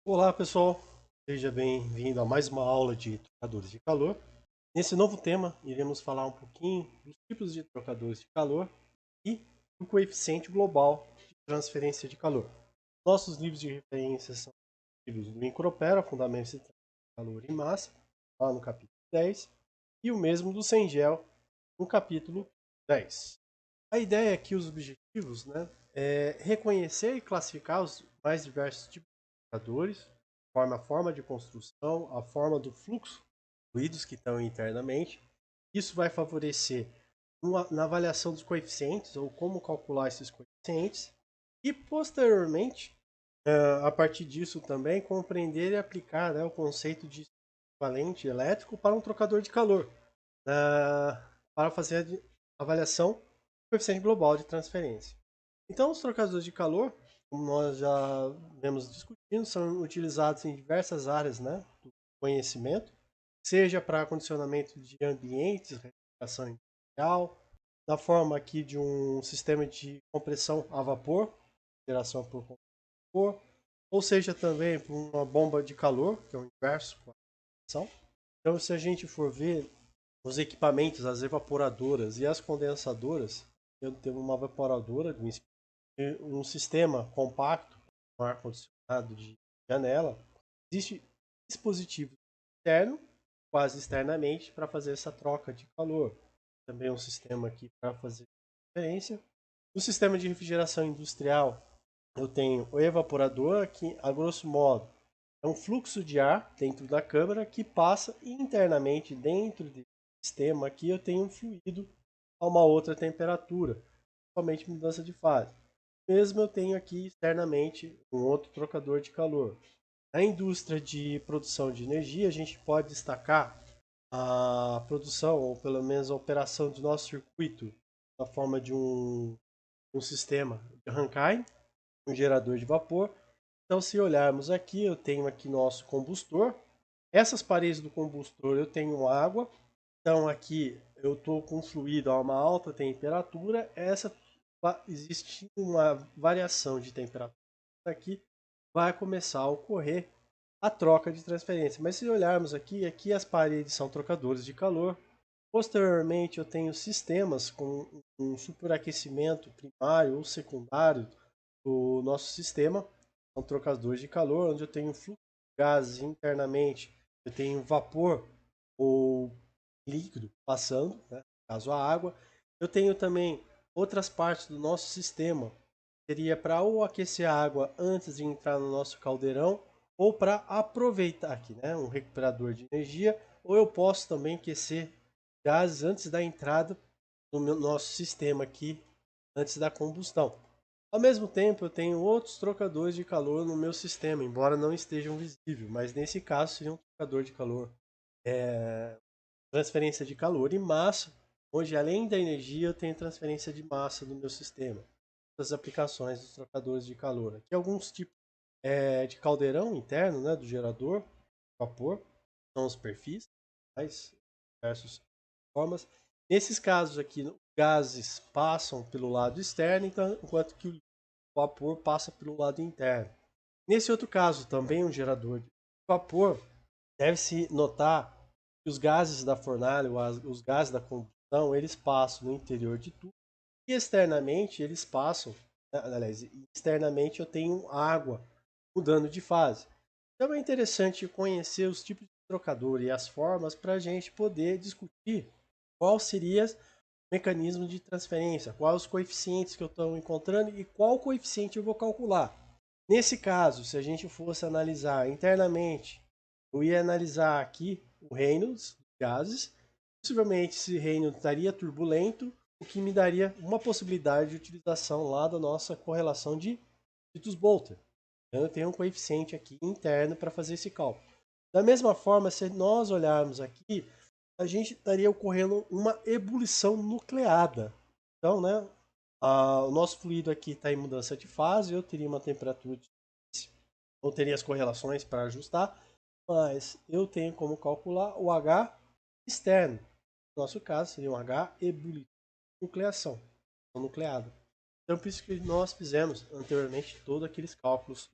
Olá pessoal, seja bem-vindo a mais uma aula de trocadores de calor. Nesse novo tema, iremos falar um pouquinho dos tipos de trocadores de calor e do coeficiente global de transferência de calor. Nossos livros de referência são os livros do Micropera, Fundamentos de Calor e Massa, lá no capítulo 10, e o mesmo do Cengel, no capítulo 10. A ideia aqui, os objetivos, é reconhecer e classificar os mais diversos tipos de trocadores, a forma de construção, a forma do fluxo de fluidos que estão internamente. Isso vai favorecer na avaliação dos coeficientes ou como calcular esses coeficientes e posteriormente, a partir disso também compreender e aplicar, o conceito de equivalente elétrico para um trocador de calor, para fazer a avaliação do coeficiente global de transferência. Então, os trocadores de calor, como nós já vemos discutindo, são utilizados em diversas áreas, do conhecimento, seja para condicionamento de ambientes, refrigeração industrial, na forma aqui de um sistema de compressão a vapor, geração por vapor, ou seja também por uma bomba de calor, que é o inverso com a condensação. Então, se a gente for ver os equipamentos, as evaporadoras e as condensadoras, eu tenho uma evaporadora, um sistema compacto, um ar-condicionado de janela. Existe dispositivo externo, quase externamente, para fazer essa troca de calor. Também um sistema aqui para fazer transferência. No sistema de refrigeração industrial, eu tenho o evaporador, que, a grosso modo, é um fluxo de ar dentro da câmara que passa internamente dentro do sistema. Aqui eu tenho um fluido a uma outra temperatura, somente mudança de fase. Mesmo eu tenho aqui externamente um outro trocador de calor. Na indústria de produção de energia, a gente pode destacar a produção, ou pelo menos a operação do nosso circuito, na forma de um sistema de Rankine, um gerador de vapor. Então, se olharmos aqui, eu tenho aqui nosso combustor. Essas paredes do combustor eu tenho água. Então, aqui eu estou com fluido a uma alta temperatura. Existe uma variação de temperatura aqui, vai começar a ocorrer a troca de transferência. Mas se olharmos aqui as paredes são trocadores de calor. Posteriormente, eu tenho sistemas com um superaquecimento primário ou secundário do nosso sistema, são trocadores de calor, onde eu tenho fluxo de gases internamente, eu tenho vapor ou líquido passando, no caso a água. Eu tenho também outras partes do nosso sistema, seria para ou aquecer a água antes de entrar no nosso caldeirão, ou para aproveitar aqui, um recuperador de energia, ou eu posso também aquecer gases antes da entrada no nosso sistema aqui, antes da combustão. Ao mesmo tempo, eu tenho outros trocadores de calor no meu sistema, embora não estejam visíveis, mas nesse caso seria um trocador de calor, transferência de calor e massa, onde além da energia eu tenho transferência de massa do meu sistema. As aplicações dos trocadores de calor. Aqui alguns tipos de caldeirão interno, do gerador, vapor, são os perfis, mais diversas formas. Nesses casos aqui, os gases passam pelo lado externo, enquanto que o vapor passa pelo lado interno. Nesse outro caso, também um gerador de vapor, deve-se notar que os gases da fornalha, os gases da combustão, eles passam no interior de tudo e externamente eles passam, aliás, externamente eu tenho água mudando de fase. Então é interessante conhecer os tipos de trocador e as formas para a gente poder discutir qual seria o mecanismo de transferência, quais os coeficientes que eu estou encontrando e qual coeficiente eu vou calcular. Nesse caso, se a gente fosse analisar internamente, eu ia analisar aqui o Reynolds dos gases. Possivelmente esse Reynolds estaria turbulento, o que me daria uma possibilidade de utilização lá da nossa correlação de Titus-Bolter. Então eu tenho um coeficiente aqui interno para fazer esse cálculo. Da mesma forma, se nós olharmos aqui, a gente estaria ocorrendo uma ebulição nucleada. Então, o nosso fluido aqui está em mudança de fase, eu teria uma temperatura, eu teria as correlações para ajustar, mas eu tenho como calcular o H externo. No nosso caso, seria um H ebulição, nucleação, ou nucleada. Então, por isso que nós fizemos anteriormente todos aqueles cálculos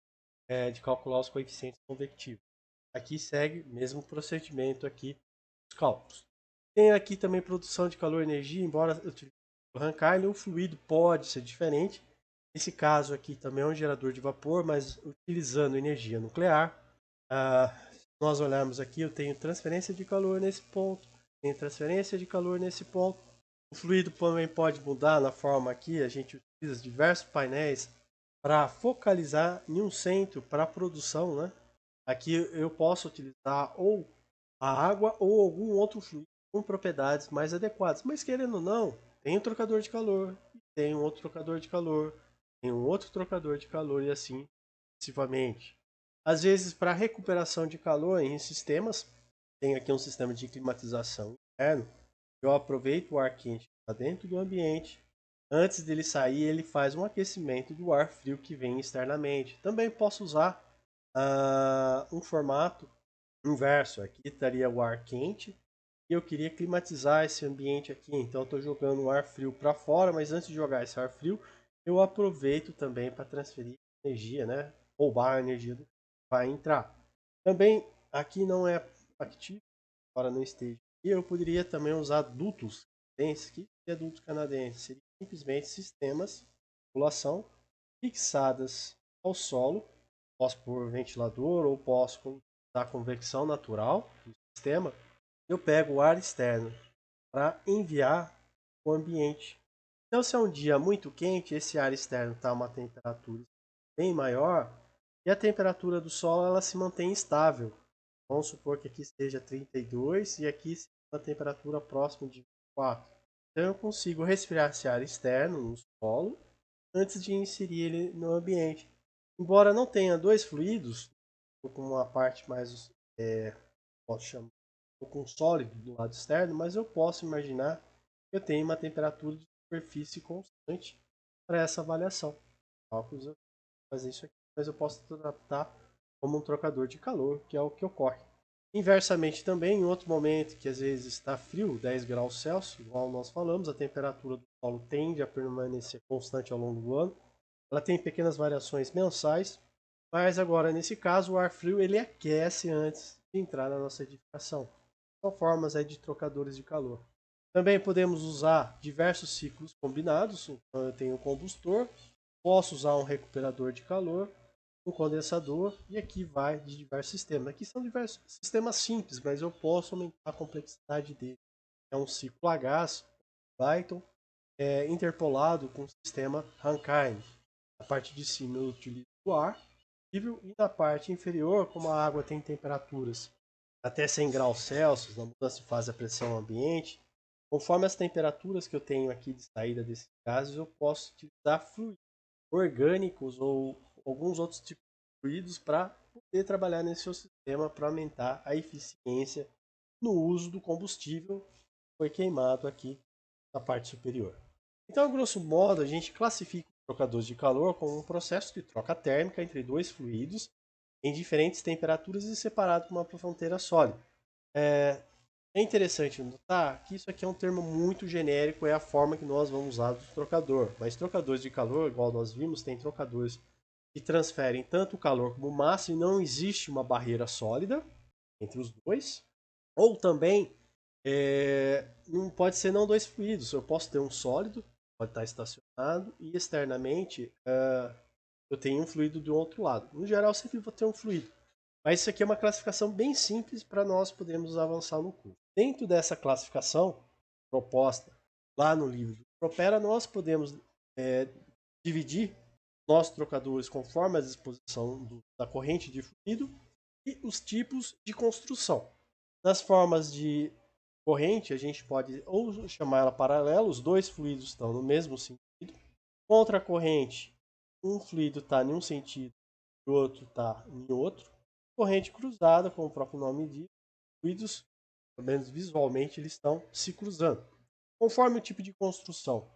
de calcular os coeficientes convectivos. Aqui segue o mesmo procedimento aqui dos cálculos. Tem aqui também produção de calor e energia, embora eu utilize o Rankine, o fluido pode ser diferente. Nesse caso aqui também é um gerador de vapor, mas utilizando energia nuclear. Se nós olharmos aqui, eu tenho transferência de calor nesse ponto, tenho transferência de calor nesse ponto. O fluido também pode mudar na forma aqui, a gente utiliza diversos painéis para focalizar em um centro para a produção, né? Aqui eu posso utilizar ou a água ou algum outro fluido com propriedades mais adequadas. Mas querendo ou não, tem um trocador de calor, tem um outro trocador de calor, tem um outro trocador de calor e assim sucessivamente. Às vezes, para recuperação de calor em sistemas, tem aqui um sistema de climatização interno. Eu aproveito o ar quente que está dentro do ambiente. Antes dele sair, ele faz um aquecimento do ar frio que vem externamente. Também posso usar um formato inverso. Aqui estaria o ar quente e eu queria climatizar esse ambiente aqui. Então, eu estou jogando o ar frio para fora, mas antes de jogar esse ar frio, eu aproveito também para transferir energia, né? Roubar a energia do que vai entrar. Também aqui não é ativo, para não esteja. E eu poderia também usar dutos canadenses. Que é dutos canadenses? Seriam simplesmente sistemas de circulação fixadas ao solo. Posso pôr ventilador ou posso usar convecção natural do sistema. Eu pego o ar externo para enviar o ambiente. Então, se é um dia muito quente, esse ar externo está a uma temperatura bem maior e a temperatura do solo ela se mantém estável. Vamos supor que aqui esteja 32 e aqui uma temperatura próxima de 24. Então, eu consigo resfriar esse ar externo no solo antes de inserir ele no ambiente. Embora não tenha dois fluidos, com uma parte mais, posso chamar, com sólido do lado externo, mas eu posso imaginar que eu tenho uma temperatura de superfície constante para essa avaliação. Cálculos eu fazer isso aqui, mas eu posso adaptar como um trocador de calor, que é o que ocorre. Inversamente também, em outro momento que às vezes está frio, 10 graus Celsius, igual nós falamos, a temperatura do solo tende a permanecer constante ao longo do ano. Ela tem pequenas variações mensais, mas agora nesse caso o ar frio ele aquece antes de entrar na nossa edificação. São formas aí de trocadores de calor. Também podemos usar diversos ciclos combinados. Então eu tenho um combustor, posso usar um recuperador de calor, um condensador e aqui vai de diversos sistemas. Aqui são diversos sistemas simples, mas eu posso aumentar a complexidade dele. É um ciclo a gás, Python, interpolado com o sistema Rankine. Na parte de cima eu utilizo o ar e na parte inferior, como a água tem temperaturas até 100 graus Celsius, na mudança de fase da pressão ambiente, conforme as temperaturas que eu tenho aqui de saída desses gases, eu posso utilizar fluidos orgânicos ou alguns outros tipos de fluidos para poder trabalhar nesse seu sistema para aumentar a eficiência no uso do combustível que foi queimado aqui na parte superior. Então, grosso modo, a gente classifica os trocadores de calor como um processo de troca térmica entre dois fluidos em diferentes temperaturas e separado por uma fronteira sólida. É interessante notar que isso aqui é um termo muito genérico, é a forma que nós vamos usar do trocador. Mas trocadores de calor, igual nós vimos, tem trocadores que transferem tanto o calor como massa e não existe uma barreira sólida entre os dois. Ou também, não pode ser não dois fluidos, eu posso ter um sólido, pode estar estacionado, e externamente eu tenho um fluido do outro lado. No geral, sempre vou ter um fluido. Mas isso aqui é uma classificação bem simples para nós podermos avançar no curso. Dentro dessa classificação proposta lá no livro do Propera, nós podemos dividir nossos trocadores conforme a disposição da corrente de fluido e os tipos de construção. Nas formas de corrente, a gente pode ou chamar ela paralela, os dois fluidos estão no mesmo sentido. Contra a corrente, um fluido está em um sentido e o outro está em outro. Corrente cruzada, como o próprio nome diz, fluidos, pelo menos visualmente, eles estão se cruzando. Conforme o tipo de construção,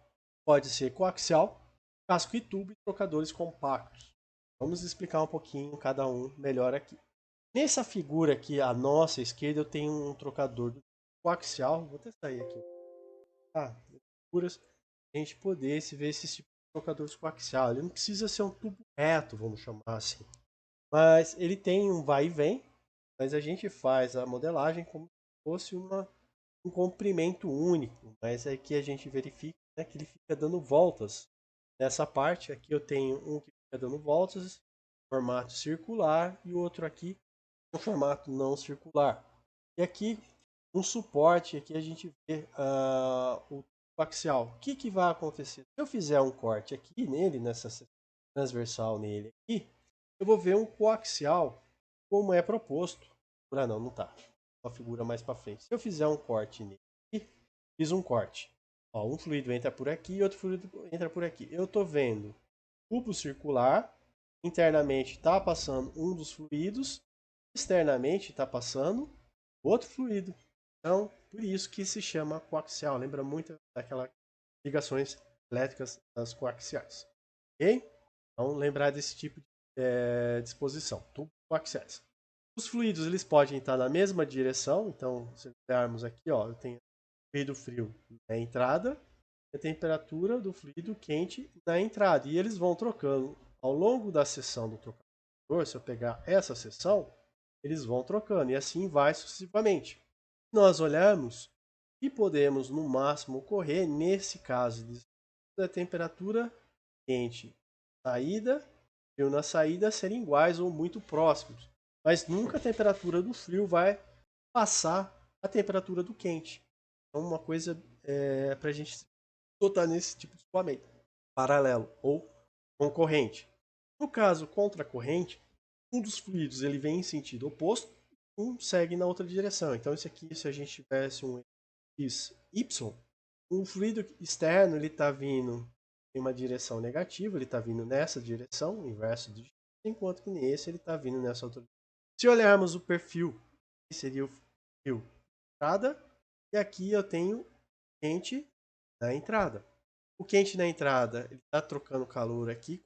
pode ser coaxial, casco e tubo e trocadores compactos. Vamos explicar um pouquinho cada um melhor aqui. Nessa figura aqui, à nossa esquerda, eu tenho um trocador do coaxial. Vou até sair aqui. Figuras, a gente poder se ver esses tipos de trocadores coaxial. Ele não precisa ser um tubo reto, vamos chamar assim. Mas ele tem um vai e vem, mas a gente faz a modelagem como se fosse um comprimento único. Mas aqui a gente verifica, né, que ele fica dando voltas. Nessa parte aqui eu tenho um que fica dando voltas, formato circular, e o outro aqui no formato não circular. E aqui um suporte, aqui a gente vê o tubo axial. O que, que vai acontecer? Se eu fizer um corte aqui nele, nessa transversal nele aqui, eu vou ver um coaxial como é proposto. Não, não tá. Uma figura mais para frente. Se eu fizer um corte nele aqui, fiz um corte. Ó, um fluido entra por aqui e outro fluido entra por aqui. Eu estou vendo tubo circular, internamente está passando um dos fluidos, externamente está passando outro fluido. Então, por isso que se chama coaxial. Lembra muito daquelas ligações elétricas das coaxiais. Ok? Então, lembrar desse tipo de disposição. Tubo coaxiais. Os fluidos eles podem estar na mesma direção. Então, se olharmos aqui, ó, eu tenho fluido frio na entrada e a temperatura do fluido quente na entrada. E eles vão trocando ao longo da seção do trocador. Se eu pegar essa seção, eles vão trocando e assim vai sucessivamente. Nós olhamos e podemos no máximo ocorrer nesse caso da temperatura quente saída, frio na saída serem iguais ou muito próximos, mas nunca a temperatura do frio vai passar a temperatura do quente. Então uma coisa para a gente notar nesse tipo de escoamento paralelo ou concorrente. No caso contracorrente, um dos fluidos ele vem em sentido oposto, um segue na outra direção. Então isso aqui, se a gente tivesse um X, Y, o fluido externo ele está vindo em uma direção negativa, ele está vindo nessa direção, o inverso de X, enquanto que nesse ele está vindo nessa outra direção. Se olharmos o perfil, que seria o perfil entrada, e aqui eu tenho quente na entrada. O quente na entrada ele está trocando calor aqui,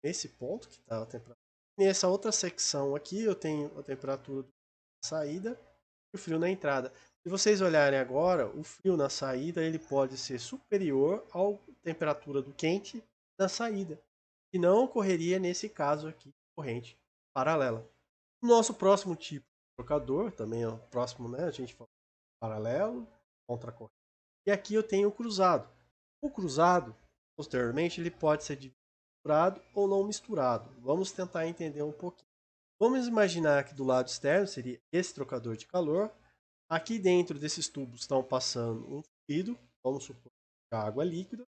nesse ponto que está a temperatura. Nessa outra secção aqui eu tenho a temperatura da saída e o frio na entrada. Se vocês olharem agora, o frio na saída ele pode ser superior à temperatura do quente na saída, que não ocorreria nesse caso aqui, corrente paralela. O nosso próximo tipo de trocador, também é o próximo, né? A gente fala paralelo, contracorrente. E aqui eu tenho o cruzado. O cruzado, posteriormente, ele pode ser misturado ou não misturado. Vamos tentar entender um pouquinho. Vamos imaginar que do lado externo seria esse trocador de calor. Aqui dentro desses tubos estão passando um fluido, vamos supor que é água líquida,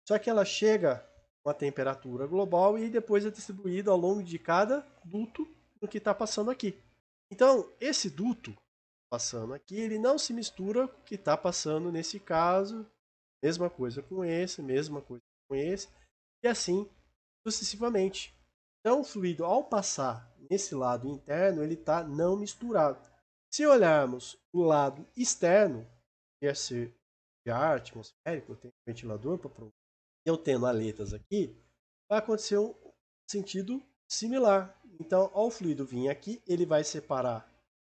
só que ela chega a uma temperatura global e depois é distribuída ao longo de cada duto do que está passando aqui. Então, esse duto passando aqui, ele não se mistura com o que está passando nesse caso, mesma coisa com esse, mesma coisa com esse, e assim sucessivamente. Então, o fluido, ao passar nesse lado interno, ele está não misturado. Se olharmos o lado externo, que é ser de ar atmosférico, eu tenho um ventilador para provar, eu tendo aletas aqui, vai acontecer um sentido similar. Então, ao fluido vir aqui, ele vai separar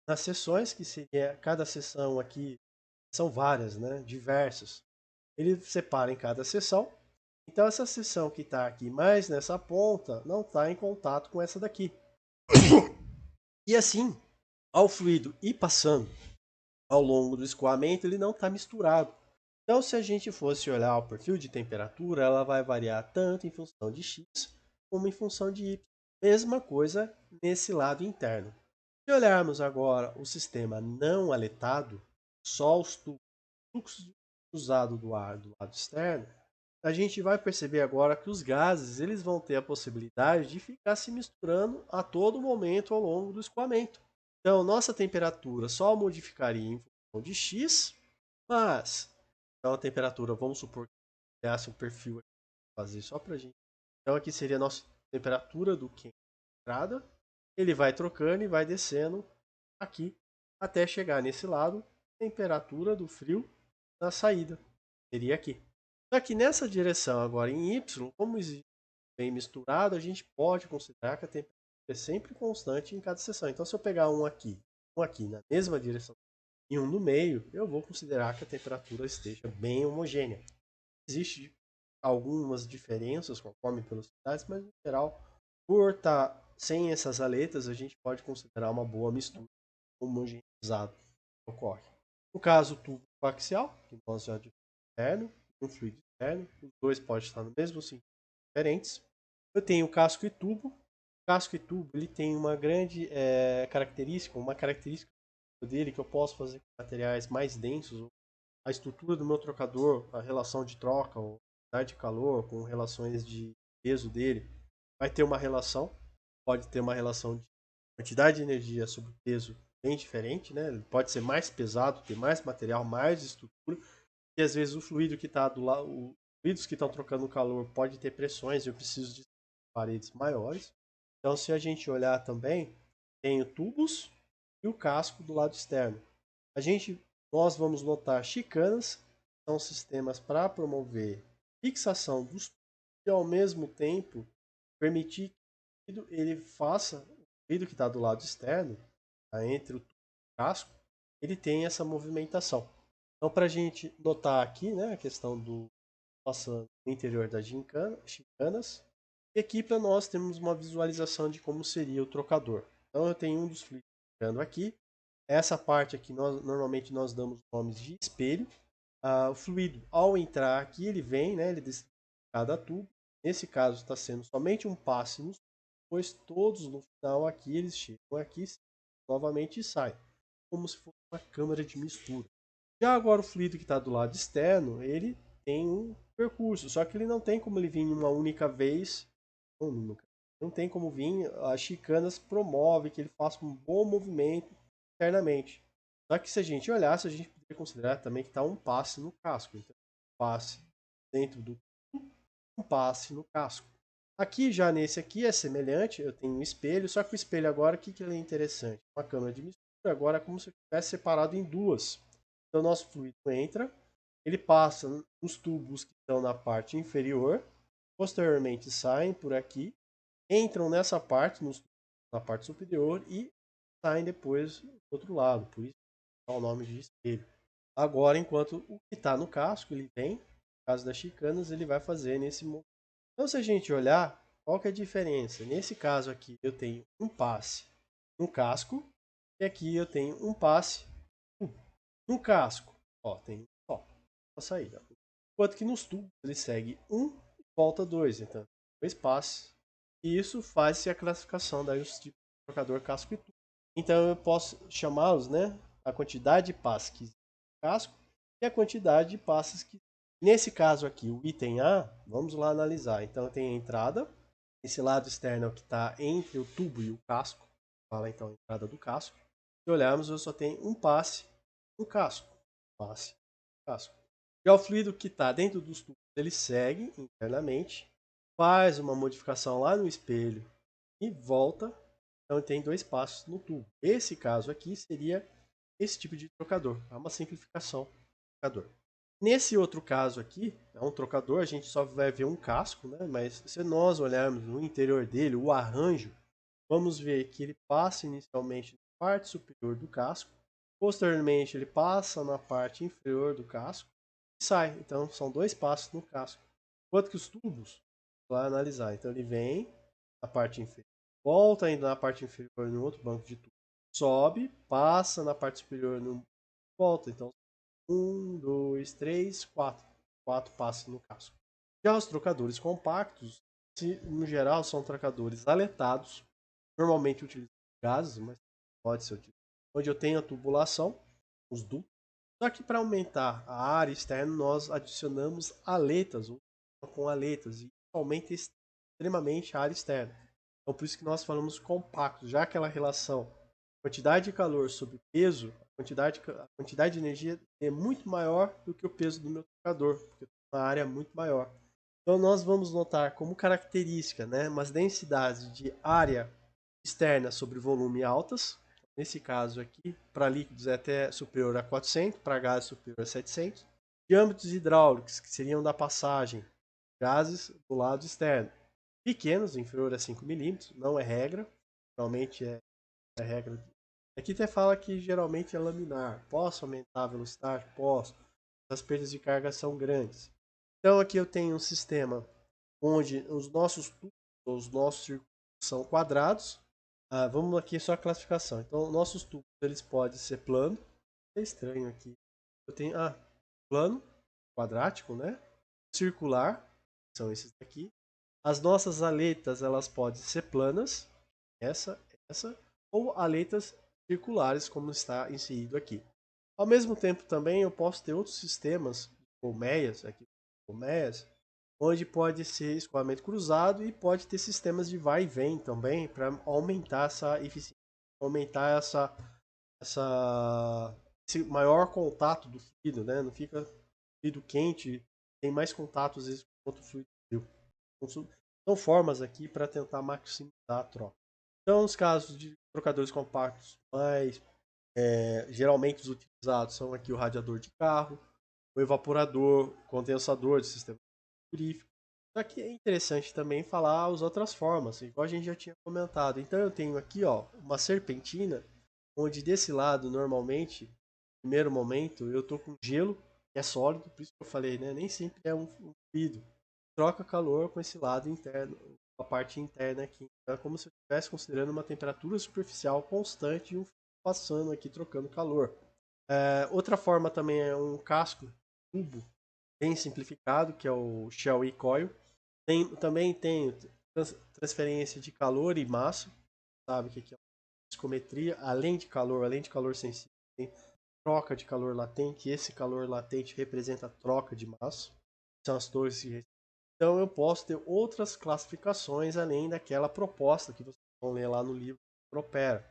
nas seções, que seria cada seção aqui, são várias, né, diversas. Ele separa em cada seção. Então, essa seção que está aqui mais nessa ponta não está em contato com essa daqui. E assim, ao fluido ir passando ao longo do escoamento, ele não está misturado. Então, se a gente fosse olhar o perfil de temperatura, ela vai variar tanto em função de X como em função de Y. Mesma coisa nesse lado interno. Se olharmos agora o sistema não aletado, só os fluxos usados do ar do lado externo, a gente vai perceber agora que os gases eles vão ter a possibilidade de ficar se misturando a todo momento ao longo do escoamento. Então, nossa temperatura só modificaria em função de X, mas então a temperatura, vamos supor que criasse um perfil aqui, fazer só para a gente. Então, aqui seria a nossa temperatura do quente de entrada. Ele vai trocando e vai descendo aqui até chegar nesse lado, temperatura do frio na saída. Seria aqui. Só que nessa direção agora em Y, como existe bem misturado, a gente pode considerar que a temperatura é sempre constante em cada seção. Então, se eu pegar um aqui na mesma direção e um no meio, eu vou considerar que a temperatura esteja bem homogênea. Existem algumas diferenças conforme velocidades, mas no geral, por estar sem essas aletas, a gente pode considerar uma boa mistura homogeneizado ocorre. No caso, o tubo coaxial, que nós já dissemos externo, um fluido externo, os dois podem estar no mesmo sentido diferentes. Eu tenho casco e tubo. O casco e tubo ele tem uma grande característica, uma característica dele que eu posso fazer com materiais mais densos. A estrutura do meu trocador, a relação de troca, a unidade de calor com relações de peso dele, vai ter uma relação, pode ter uma relação de quantidade de energia sobre peso bem diferente, né? Ele pode ser mais pesado, ter mais material, mais estrutura, e às vezes o fluido que está do lado, os fluidos que estão trocando calor pode ter pressões, eu preciso de paredes maiores. Então, se a gente olhar também, tem tubos e o casco do lado externo. Nós vamos notar chicanas, que são sistemas para promover fixação dos tubos e ao mesmo tempo permitir que ele faça o fluido que está do lado externo, tá, entre o tubo e o casco, ele tem essa movimentação. Então, para a gente notar aqui, né, a questão do nosso interior das chicanas, e aqui para nós temos uma visualização de como seria o trocador. Então, eu tenho um dos fluidos ficando aqui. Essa parte aqui, normalmente nós damos nomes de espelho. O fluido, ao entrar aqui, ele vem, né, ele desce cada tubo. Nesse caso, está sendo somente um passe nos tubos, pois todos no final aqui, eles chegam aqui novamente e saem, como se fosse uma câmara de mistura. Já agora o fluido que está do lado externo, ele tem um percurso, só que ele não tem como ele vir em uma única vez, não tem como vir, as chicanas promove que ele faça um bom movimento internamente. Só que se a gente olhasse, a gente poderia considerar também que está um passe no casco. Então, um passe dentro do tubo, um passe no casco. Aqui, já nesse aqui, é semelhante, eu tenho um espelho, só que o espelho agora, o que ele é interessante? Uma câmara de mistura, agora é como se eu tivesse separado em duas. Então, o nosso fluido entra, ele passa nos tubos que estão na parte inferior, posteriormente saem por aqui, entram nessa parte, na parte superior e saem depois do outro lado, por isso é o nome de espelho. Agora, enquanto o que está no casco, ele vem, no caso das chicanas, ele vai fazer nesse movimento. Então, se a gente olhar, qual que é a diferença? Nesse caso aqui, eu tenho um passe no casco, e aqui eu tenho um passe no casco. Ó, tem a saída. Enquanto que nos tubos ele segue um e volta dois, então dois passes. E isso faz-se a classificação daí os tipos de trocador casco e tubo. Então eu posso chamá-los, né, a quantidade de passes que existe no casco e a quantidade de passes que nesse caso aqui, o item A, vamos lá analisar. Então tem a entrada, esse lado externo é o que está entre o tubo e o casco. Fala então a entrada do casco. Se olharmos, eu só tenho um passe no casco. Passe no casco. Já o fluido que está dentro dos tubos, ele segue internamente, faz uma modificação lá no espelho e volta. Então tem dois passos no tubo. Esse caso aqui seria esse tipo de trocador. É uma simplificação do trocador. Nesse outro caso aqui, é um trocador, a gente só vai ver um casco, né? Mas se nós olharmos no interior dele, o arranjo, vamos ver que ele passa inicialmente na parte superior do casco, posteriormente ele passa na parte inferior do casco e sai. Então são dois passos no casco. Enquanto que os tubos, vai analisar. Então ele vem na parte inferior, volta ainda na parte inferior no outro banco de tubos, sobe, passa na parte superior, no, volta. Então um, dois, três, quatro. Quatro passos no casco. Já os trocadores compactos, no geral, são trocadores aletados, normalmente utilizam gases, mas pode ser utilizado. Onde eu tenho a tubulação, os dutos. Só que para aumentar a área externa, nós adicionamos aletas, ou com aletas, e aumenta extremamente a área externa. Então, por isso que nós falamos compacto, já aquela relação quantidade de calor sobre peso, a quantidade de energia é muito maior do que o peso do meu trocador, porque uma área muito maior. Então nós vamos notar como característica, né, umas densidades de área externa sobre volume altas. Nesse caso aqui, para líquidos é até superior a 400, para gases superior a 700. Diâmetros hidráulicos, que seriam da passagem, gases do lado externo. Pequenos, inferior a 5 milímetros, não é regra, normalmente é regra. Aqui até fala que geralmente é laminar. Posso aumentar a velocidade? Posso. As perdas de carga são grandes. Então aqui eu tenho um sistema onde os nossos tubos, os nossos circuitos são quadrados. Vamos aqui só a classificação. Então, nossos tubos eles podem ser plano. É estranho aqui. Eu tenho plano, quadrático, né? Circular, são esses daqui. As nossas aletas elas podem ser planas, essa, ou aletas circulares, como está inserido aqui. Ao mesmo tempo também eu posso ter outros sistemas, colmeias, onde pode ser escoamento cruzado e pode ter sistemas de vai e vem também para aumentar essa eficiência, aumentar esse maior contato do fluido, né? Não fica fluido quente, tem mais contato às vezes com outro fluido frio. Então, são formas aqui para tentar maximizar a troca. Então, nos casos de trocadores compactos mais geralmente os utilizados são aqui o radiador de carro, o evaporador, o condensador de sistema frigorífico. Só que é interessante também falar as outras formas, igual a gente já tinha comentado. Então eu tenho aqui uma serpentina, onde desse lado normalmente, no primeiro momento, eu estou com gelo, que é sólido, por isso que eu falei, né? Nem sempre é um fluido. Troca calor com esse lado interno, a parte interna aqui. Então, é como se eu estivesse considerando uma temperatura superficial constante e um passando aqui trocando calor. Outra forma também é um casco tubo bem simplificado, que é o Shell e Coil. Também tem transferência de calor e massa, sabe que aqui é psicometria, além de calor sensível, tem troca de calor latente. Esse calor latente representa a troca de massa. São as torres. Então eu posso ter outras classificações além daquela proposta que vocês vão ler lá no livro Propera.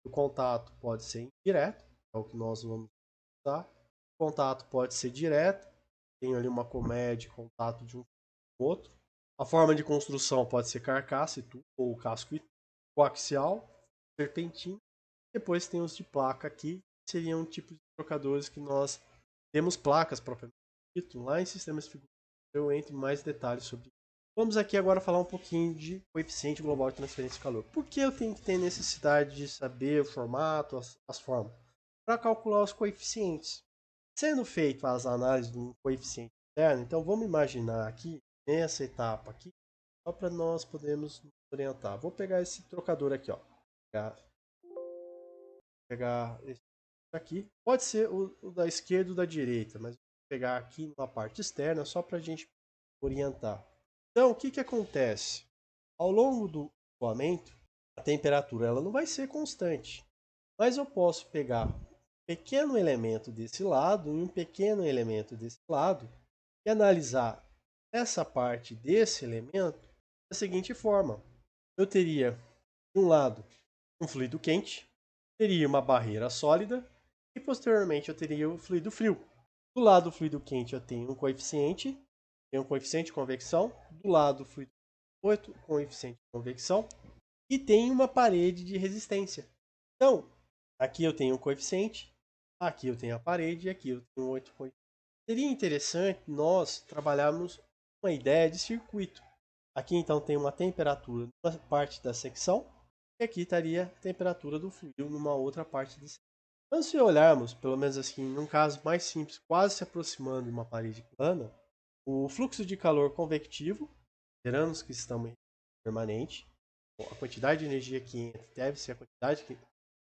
O contato pode ser indireto, é o que nós vamos usar. O contato pode ser direto, tem ali uma colmeia de contato de um com o outro. A forma de construção pode ser carcaça e tubo, ou casco e coaxial, serpentina. Depois tem os de placa aqui, que seriam tipos de trocadores que nós temos placas propriamente dito. Lá em sistemas figurativos eu entro em mais detalhes sobre isso. Vamos aqui agora falar um pouquinho de coeficiente global de transferência de calor. Por que eu tenho que ter necessidade de saber o formato, as formas? Para calcular os coeficientes. Sendo feito as análises do coeficiente interno, então vamos imaginar aqui, nessa etapa aqui, só para nós podermos nos orientar. Vou pegar esse trocador aqui, ó. Pegar esse aqui. Pode ser o da esquerda ou da direita, mas vou pegar aqui na parte externa só para a gente orientar. Então, o que, que acontece? Ao longo do escoamento, a temperatura ela não vai ser constante, mas eu posso pegar um pequeno elemento desse lado e um pequeno elemento desse lado e analisar essa parte desse elemento da seguinte forma. Eu teria, de um lado, um fluido quente, teria uma barreira sólida e posteriormente eu teria o fluido frio. Do lado do fluido quente eu tenho um coeficiente de convecção, do lado do fluido 8, coeficiente de convecção, e tem uma parede de resistência. Então, aqui eu tenho um coeficiente, aqui eu tenho a parede e aqui eu tenho 8 coeficientes. Seria interessante nós trabalharmos uma ideia de circuito. Aqui então tem uma temperatura numa parte da secção e aqui estaria a temperatura do fluido numa outra parte da secção. Então, se olharmos, pelo menos assim, num caso mais simples, quase se aproximando de uma parede plana, o fluxo de calor convectivo, considerando que estamos em permanente, a quantidade de energia que entra deve ser a quantidade que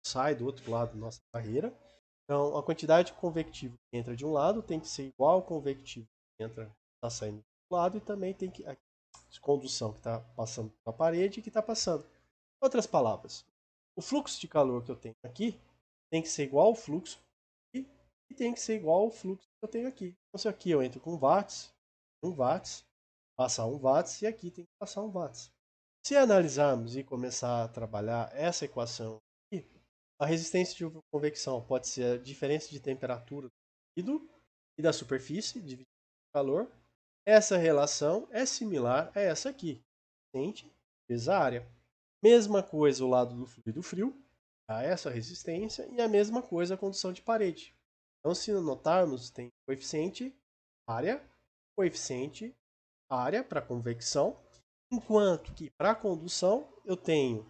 sai do outro lado da nossa barreira. Então, a quantidade de convectivo que entra de um lado tem que ser igual ao convectivo que está saindo do outro lado e também tem que a condução que está passando pela parede e que está passando. Em outras palavras, o fluxo de calor que eu tenho aqui tem que ser igual ao fluxo aqui e tem que ser igual ao fluxo que eu tenho aqui. Então, se aqui eu entro com watts, 1 watts, passar 1 watts e aqui tem que passar 1 watts. Se analisarmos e começar a trabalhar essa equação aqui, a resistência de convecção pode ser a diferença de temperatura do líquido e da superfície dividido pelo calor. Essa relação é similar a essa aqui, resistente vezes a área. Mesma coisa o lado do fluido frio, a essa resistência, e a mesma coisa a condução de parede. Então, se notarmos, tem coeficiente área para convecção, enquanto que para condução eu tenho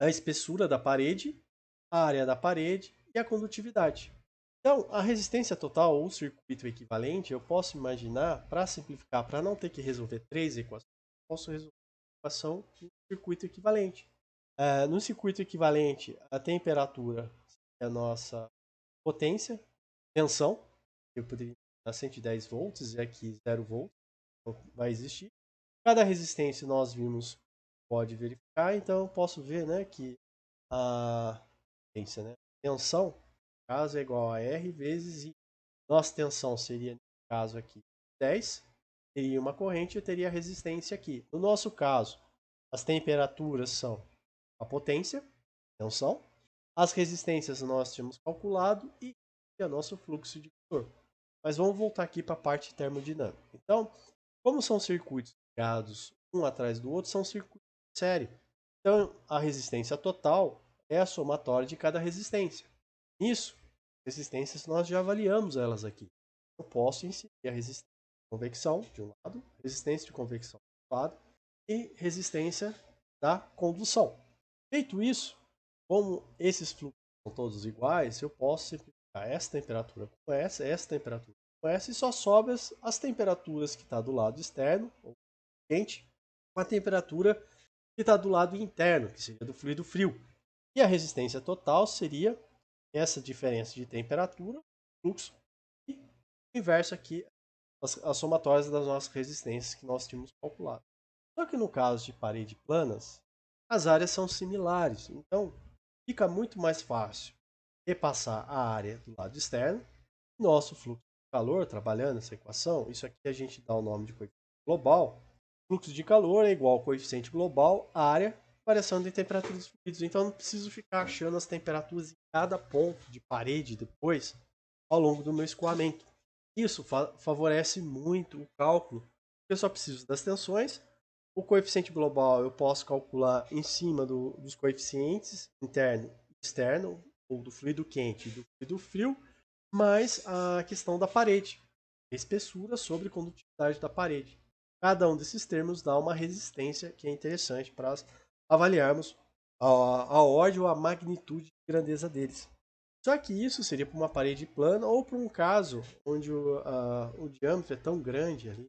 a espessura da parede, a área da parede e a condutividade. Então, a resistência total ou circuito equivalente, eu posso imaginar, para simplificar, para não ter que resolver três equações, posso resolver equação no circuito equivalente. No circuito equivalente, a temperatura é a nossa potência, tensão, eu poderia dar 110 volts e aqui 0 volts, então vai existir. Cada resistência nós vimos, pode verificar, então eu posso ver, né, que a potência, né, tensão, no caso, é igual a R vezes I. Nossa tensão seria, no caso aqui, 10, teria uma corrente e eu teria a resistência aqui. No nosso caso, as temperaturas são a potência, tensão, as resistências nós tínhamos calculado e o nosso fluxo de calor. Mas vamos voltar aqui para a parte termodinâmica. Então, como são circuitos ligados um atrás do outro, são circuitos de série. Então, a resistência total é a somatória de cada resistência. Nisso, resistências nós já avaliamos elas aqui. Eu posso inserir a resistência de convecção de um lado, resistência de convecção do outro lado e resistência da condução. Feito isso, como esses fluxos são todos iguais, eu posso simplificar essa temperatura com essa temperatura com essa, e só sobra as temperaturas que está do lado externo, ou quente, com a temperatura que está do lado interno, que seria do fluido frio. E a resistência total seria essa diferença de temperatura, fluxo, e o inverso aqui, as somatórias das nossas resistências que nós tínhamos calculado. Só que no caso de parede planas, as áreas são similares, então fica muito mais fácil repassar a área do lado externo. Nosso fluxo de calor, trabalhando essa equação, isso aqui a gente dá o nome de coeficiente global. Fluxo de calor é igual ao coeficiente global, área, variação de temperatura dos fluidos. Então eu não preciso ficar achando as temperaturas em cada ponto de parede depois, ao longo do meu escoamento. Isso favorece muito o cálculo. Eu só preciso das tensões. O coeficiente global eu posso calcular em cima dos coeficientes interno e externo, ou do fluido quente e do fluido frio, mais a questão da parede, a espessura sobre a condutividade da parede. Cada um desses termos dá uma resistência que é interessante para avaliarmos a ordem ou a magnitude de grandeza deles. Só que isso seria para uma parede plana ou para um caso onde o diâmetro é tão grande ali,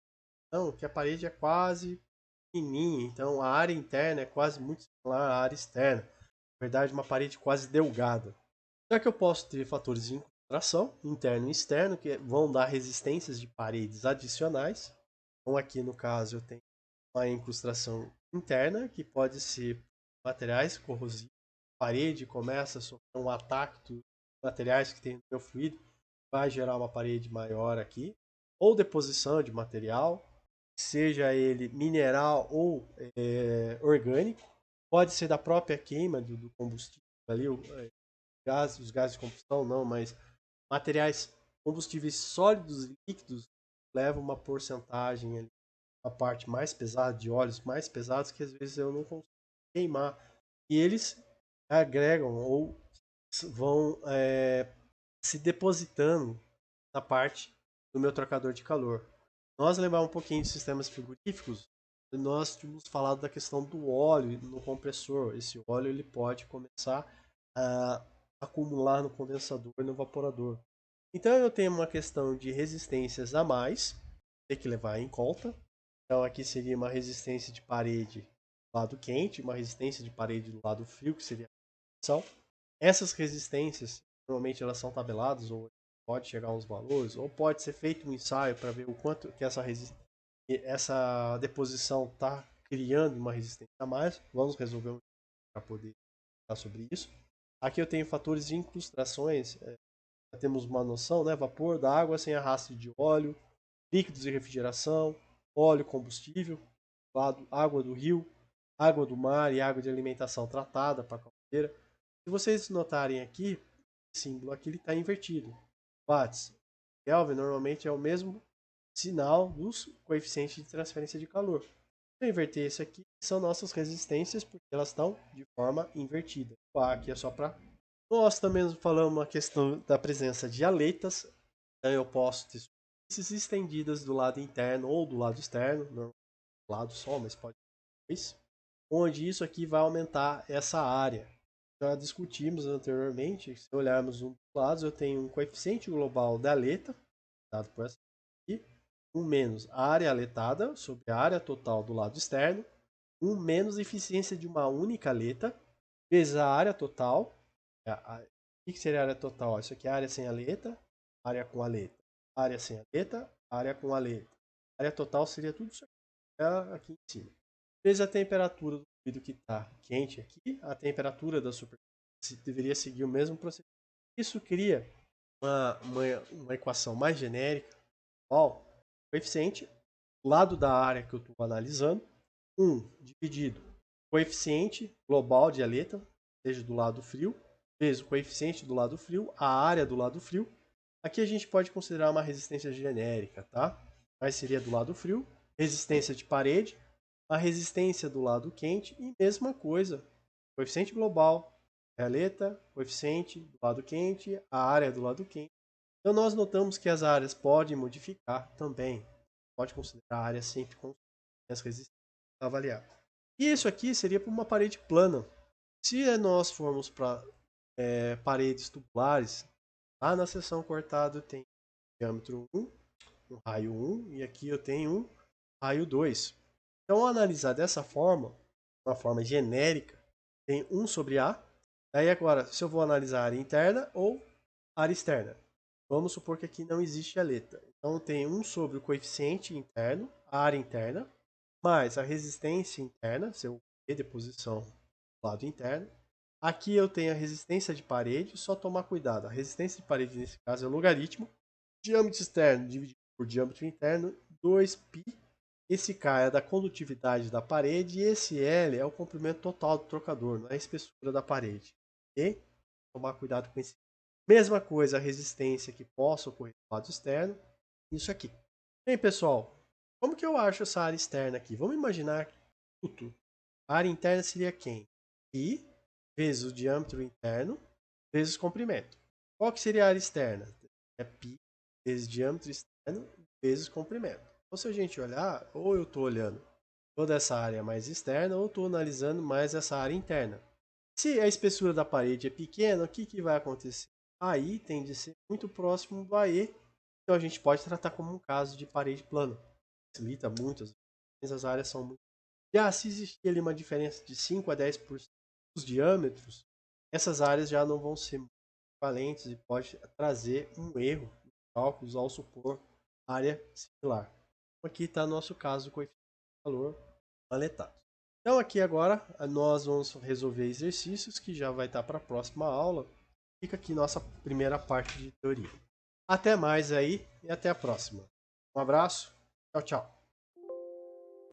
então, que a parede é quase pequenininha, então a área interna é quase muito similar à área externa. Na verdade, uma parede quase delgada. Já que eu posso ter fatores de incrustação, interno e externo, que vão dar resistências de paredes adicionais. Então, aqui no caso, eu tenho uma incrustação interna, que pode ser materiais corrosivos. A parede começa a sofrer um ataque dos materiais que tem no meu fluido, vai gerar uma parede maior aqui. Ou deposição de material, seja ele mineral ou orgânico. Pode ser da própria queima do combustível ali, os gases de combustão não, mas materiais combustíveis sólidos e líquidos levam uma porcentagem ali, a parte mais pesada de óleos mais pesados que às vezes eu não consigo queimar. E eles agregam ou vão se depositando na parte do meu trocador de calor. Nós lembrar um pouquinho de sistemas frigoríficos, nós tínhamos falado da questão do óleo no compressor. Esse óleo ele pode começar a acumular no condensador e no evaporador. Então eu tenho uma questão de resistências a mais, tem que levar em conta. Então aqui seria uma resistência de parede do lado quente, uma resistência de parede do lado frio, que seria a condição. Essas resistências, normalmente elas são tabeladas, ou pode chegar a uns valores, ou pode ser feito um ensaio para ver o quanto que essa deposição está criando uma resistência a mais. Vamos resolver um para poder falar sobre isso. Aqui eu tenho fatores de incrustações, já temos uma noção, né? Vapor da água sem arrasto de óleo, líquidos de refrigeração, óleo, combustível, água do rio, água do mar e água de alimentação tratada para caldeira. Se vocês notarem aqui, o símbolo aqui está invertido. Watts, Kelvin normalmente é o mesmo sinal dos coeficientes de transferência de calor. Se eu inverter esse aqui, são nossas resistências, porque elas estão de forma invertida. Aqui é só para... Nós também falamos a questão da presença de aletas. Então eu posso ter superfícies estendidas do lado interno ou do lado externo, não do lado só, mas pode ser isso, onde isso aqui vai aumentar essa área. Já discutimos anteriormente, se olharmos um dos lados, eu tenho um coeficiente global da aleta, dado por essa aqui, um menos a área aletada sobre a área total do lado externo, 1 menos a eficiência de uma única aleta, vezes a área total. O que seria a área total? Isso aqui é a área sem aleta, área com aleta, área sem aleta, área com aleta. A área total seria tudo isso aqui em cima. Vezes a temperatura do fluido que está quente aqui, a temperatura da superfície deveria seguir o mesmo procedimento. Isso cria uma equação mais genérica, igual coeficiente, lado da área que eu estou analisando, 1 dividido coeficiente global de aleta, seja do lado frio, vezes o coeficiente do lado frio, a área do lado frio. Aqui a gente pode considerar uma resistência genérica, tá? Mas seria do lado frio, resistência de parede, a resistência do lado quente e mesma coisa, coeficiente global, aleta, coeficiente do lado quente, a área do lado quente. Então nós notamos que as áreas podem modificar também. Pode considerar a área sempre com as resistências a avaliar. E isso aqui seria para uma parede plana. Se nós formos para paredes tubulares, lá na seção cortada tem diâmetro 1, um raio 1, e aqui eu tenho um raio 2. Então, ao analisar dessa forma, uma forma genérica, tem 1 sobre A. Daí agora, se eu vou analisar a área interna ou área externa. Vamos supor que aqui não existe aleta. Então, tem 1 sobre o coeficiente interno, a área interna, mais a resistência interna, seu P de posição do lado interno. Aqui eu tenho a resistência de parede, só tomar cuidado. A resistência de parede, nesse caso, é logaritmo. Diâmetro externo dividido por diâmetro interno, 2π. Esse K é da condutividade da parede e esse L é o comprimento total do trocador, não é a espessura da parede. Ok? Tomar cuidado com esse. Mesma coisa a resistência que possa ocorrer do lado externo. Isso aqui. Bem, pessoal, como que eu acho essa área externa aqui? Vamos imaginar que a área interna seria quem? I vezes o diâmetro interno vezes o comprimento. Qual que seria a área externa? É π vezes diâmetro externo vezes comprimento. Então, se a gente olhar, ou eu estou olhando toda essa área mais externa, ou estou analisando mais essa área interna. Se a espessura da parede é pequena, o que vai acontecer? Aí tende a ser muito próximo do AE, então a gente pode tratar como um caso de parede plana. Facilita muito, as áreas são muito. Já se existir ali uma diferença de 5 a 10% dos diâmetros, essas áreas já não vão ser valentes e pode trazer um erro nos cálculos ao supor área similar. Aqui está nosso caso com coeficiente de calor aletado. Então aqui agora nós vamos resolver exercícios que já vai estar para a próxima aula. Fica aqui nossa primeira parte de teoria. Até mais aí e até a próxima. Um abraço, tchau, tchau.